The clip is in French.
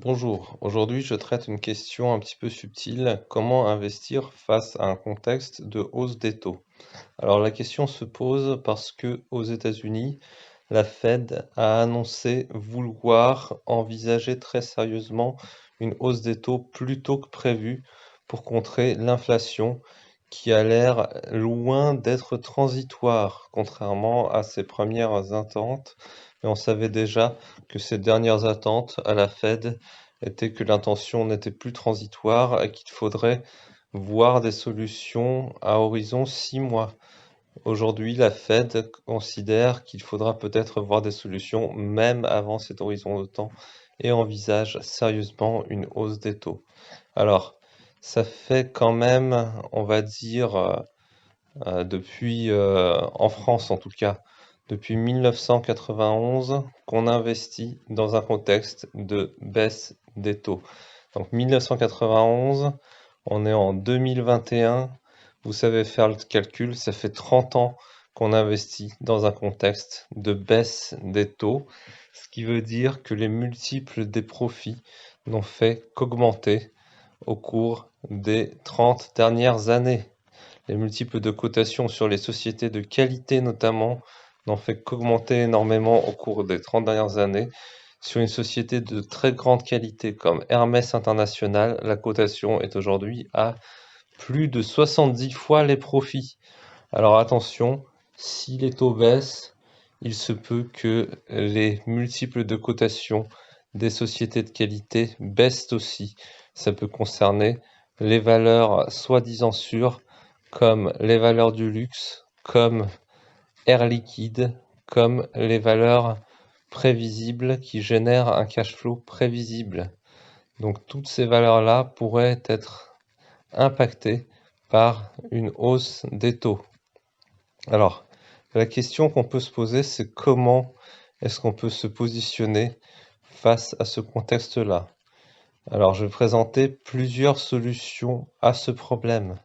Bonjour, aujourd'hui je traite une question un petit peu subtile, comment investir face à un contexte de hausse des taux? Alors la question se pose parce que aux États-Unis, la Fed a annoncé vouloir envisager très sérieusement une hausse des taux plus tôt que prévu pour contrer l'inflation qui a l'air loin d'être transitoire, contrairement à ses premières attentes. Mais on savait déjà que ces dernières attentes à la Fed étaient que l'intention n'était plus transitoire et qu'il faudrait voir des solutions à horizon 6 mois. Aujourd'hui, la Fed considère qu'il faudra peut-être voir des solutions même avant cet horizon de temps et envisage sérieusement une hausse des taux. Alors, ça fait quand même, on va dire, depuis, en France en tout cas, depuis 1991 qu'on investit dans un contexte de baisse des taux. Donc 1991, on est en 2021, vous savez faire le calcul, ça fait 30 ans qu'on investit dans un contexte de baisse des taux, ce qui veut dire que les multiples des profits n'ont fait qu'augmenter au cours des 30 dernières années. Les multiples de cotation sur les sociétés de qualité notamment n'ont fait qu'augmenter énormément au cours des 30 dernières années. Sur une société de très grande qualité comme Hermès International, la cotation est aujourd'hui à plus de 70 fois les profits. Alors attention, si les taux baissent, il se peut que les multiples de cotation des sociétés de qualité baissent aussi. Ça peut concerner les valeurs soi-disant sûres, comme les valeurs du luxe, comme Air Liquide, comme les valeurs prévisibles qui génèrent un cash flow prévisible. Donc toutes ces valeurs-là pourraient être impactées par une hausse des taux. Alors, la question qu'on peut se poser, c'est comment est-ce qu'on peut se positionner face à ce contexte-là? Alors, je vais présenter plusieurs solutions à ce problème.